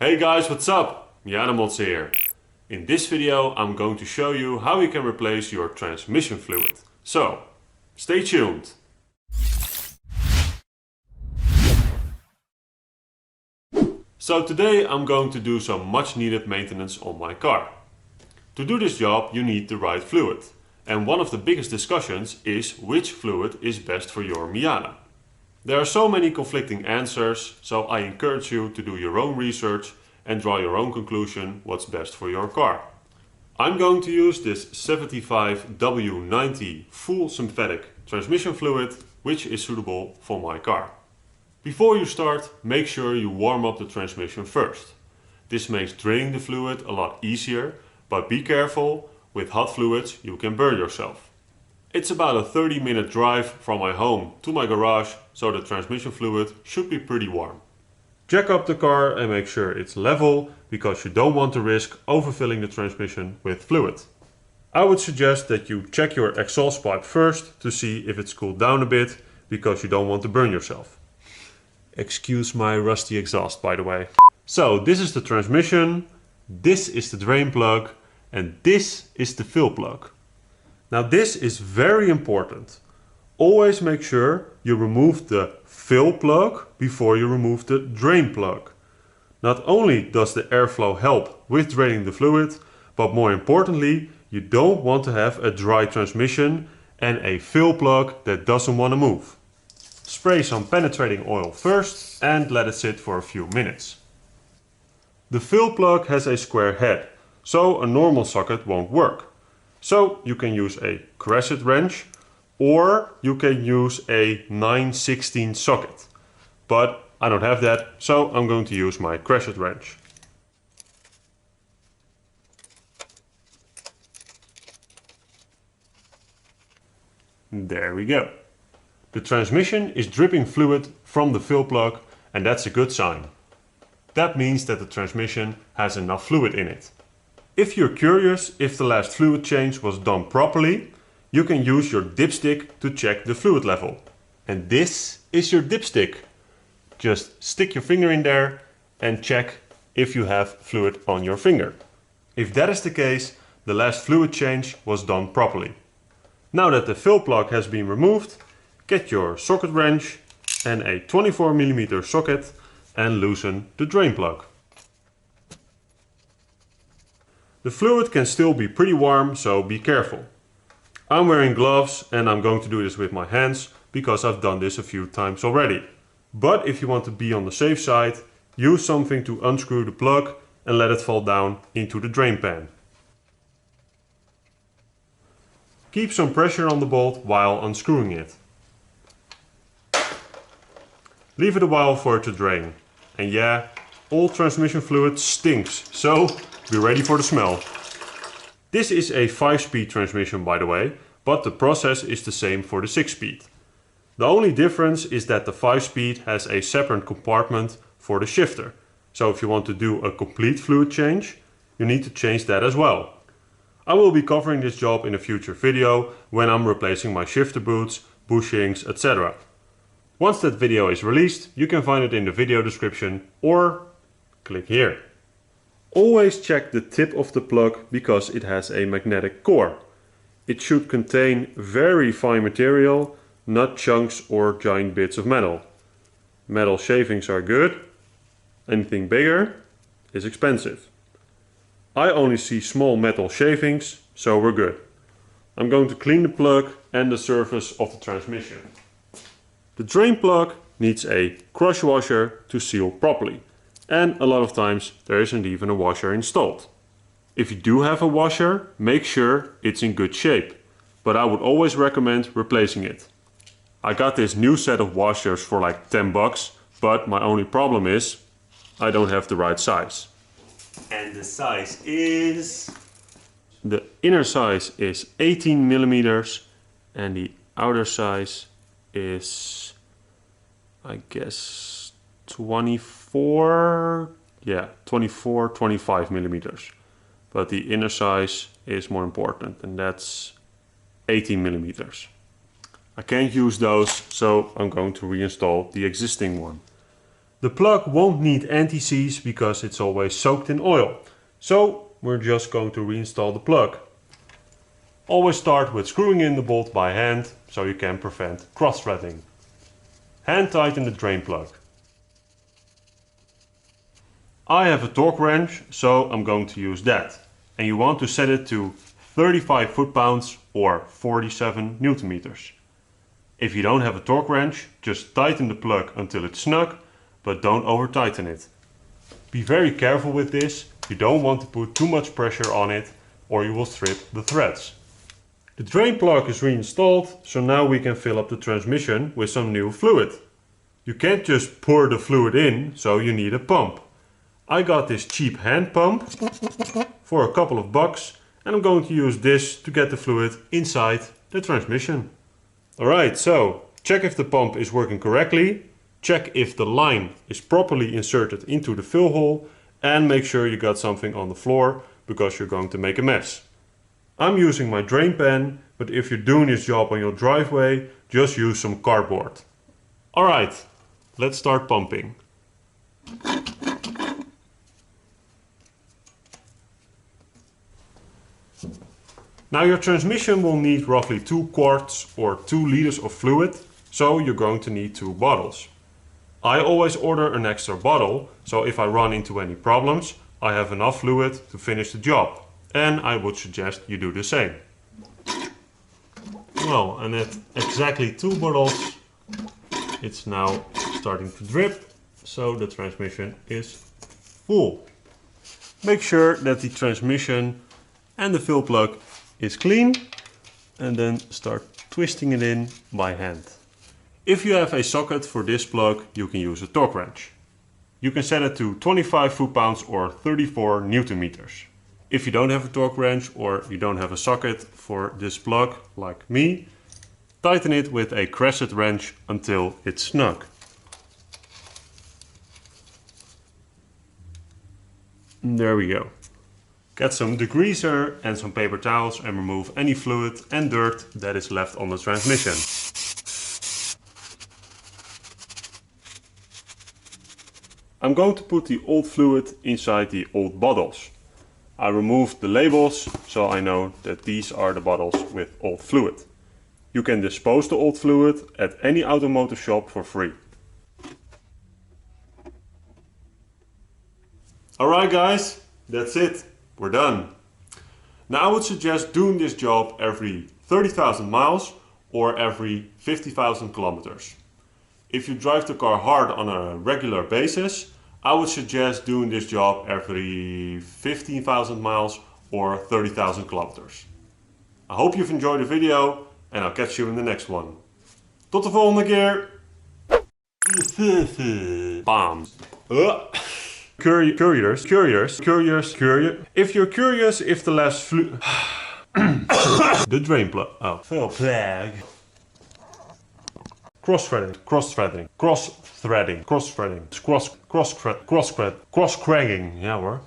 Hey guys, what's up? MiataMods here. In this video I'm going to show you how you can replace your transmission fluid. So, stay tuned. So today I'm going to do some much needed maintenance on my car. To do this job you need the right fluid. And one of the biggest discussions is which fluid is best for your Miata. There are so many conflicting answers, so I encourage you to do your own research and draw your own conclusion what's best for your car. I'm going to use this 75W90 full synthetic transmission fluid, which is suitable for my car. Before you start, make sure you warm up the transmission first. This makes draining the fluid a lot easier, but be careful, with hot fluids you can burn yourself. It's about a 30-minute drive from my home to my garage, so the transmission fluid should be pretty warm. Jack up the car and make sure it's level, because you don't want to risk overfilling the transmission with fluid. I would suggest that you check your exhaust pipe first to see if it's cooled down a bit, because you don't want to burn yourself. Excuse my rusty exhaust, by the way. So this is the transmission, this is the drain plug, and this is the fill plug. Now this is very important. Always make sure you remove the fill plug before you remove the drain plug. Not only does the airflow help with draining the fluid, but more importantly, you don't want to have a dry transmission and a fill plug that doesn't want to move. Spray some penetrating oil first and let it sit for a few minutes. The fill plug has a square head, so a normal socket won't work. So you can use a crescent wrench or you can use a 9/16 socket. But I don't have that, so I'm going to use my crescent wrench. There we go. The transmission is dripping fluid from the fill plug, and that's a good sign. That means that the transmission has enough fluid in it. If you're curious if the last fluid change was done properly, you can use your dipstick to check the fluid level. And this is your dipstick. Just stick your finger in there and check if you have fluid on your finger. If that is the case, the last fluid change was done properly. Now that the fill plug has been removed, get your socket wrench and a 24mm socket and loosen the drain plug. The fluid can still be pretty warm, so be careful. I'm wearing gloves and I'm going to do this with my hands because I've done this a few times already. But if you want to be on the safe side, use something to unscrew the plug and let it fall down into the drain pan. Keep some pressure on the bolt while unscrewing it. Leave it a while for it to drain. And yeah, all transmission fluid stinks, so be ready for the smell. This is a 5-speed transmission, by the way, but the process is the same for the 6-speed. The only difference is that the 5-speed has a separate compartment for the shifter. So if you want to do a complete fluid change, you need to change that as well. I will be covering this job in a future video when I'm replacing my shifter boots, bushings, etc. Once that video is released, you can find it in the video description or click here. Always check the tip of the plug because it has a magnetic core. It should contain very fine material, not chunks or giant bits of metal. Metal shavings are good. Anything bigger is expensive. I only see small metal shavings, so we're good. I'm going to clean the plug and the surface of the transmission. The drain plug needs a crush washer to seal properly. And a lot of times there isn't even a washer installed. If you do have a washer, make sure it's in good shape. But I would always recommend replacing it. I got this new set of washers for like 10 bucks, but my only problem is I don't have the right size. And the size is... The inner size is 18mm and the outer size is, I guess, 24, 25mm. But the inner size is more important, and that's 18mm. I can't use those, so I'm going to reinstall the existing one. The plug won't need anti-seize because it's always soaked in oil. So we're just going to reinstall the plug. Always start with screwing in the bolt by hand so you can prevent cross-threading. Hand tighten the drain plug. I have a torque wrench, so I'm going to use that. And you want to set it to 35 foot-pounds or 47 Newton meters. If you don't have a torque wrench, just tighten the plug until it's snug, but don't over tighten it. Be very careful with this, you don't want to put too much pressure on it or you will strip the threads. The drain plug is reinstalled, so now we can fill up the transmission with some new fluid. You can't just pour the fluid in, so you need a pump. I got this cheap hand pump for a couple of bucks and I'm going to use this to get the fluid inside the transmission. Alright, so check if the pump is working correctly, check if the line is properly inserted into the fill hole and make sure you got something on the floor because you're going to make a mess. I'm using my drain pan, but if you're doing this job on your driveway, just use some cardboard. Alright, let's start pumping. Now your transmission will need roughly 2 quarts or 2 liters of fluid, so you're going to need 2 bottles. I always order an extra bottle, so if I run into any problems, I have enough fluid to finish the job. And I would suggest you do the same. Well, and at exactly 2 bottles, it's now starting to drip, so the transmission is full. Make sure that the transmission and the fill plug is clean and then start twisting it in by hand. If you have a socket for this plug, you can use a torque wrench. You can set it to 25 foot-pounds or 34 Newton meters. If you don't have a torque wrench or you don't have a socket for this plug, like me, tighten it with a crescent wrench until it's snug. There we go. Get some degreaser and some paper towels and remove any fluid and dirt that is left on the transmission. I'm going to put the old fluid inside the old bottles. I removed the labels so I know that these are the bottles with old fluid. You can dispose the old fluid at any automotive shop for free. Alright guys, that's it. We're done. Now I would suggest doing this job every 30,000 miles or every 50,000 kilometers. If you drive the car hard on a regular basis, I would suggest doing this job every 15,000 miles or 30,000 kilometers. I hope you've enjoyed the video and I'll catch you in the next one. Tot de volgende keer! Bam! Curious. If you're curious if the last the drain plug. Oh, fill plug. Cross-threading. Cross-cracking. Yeah hoor.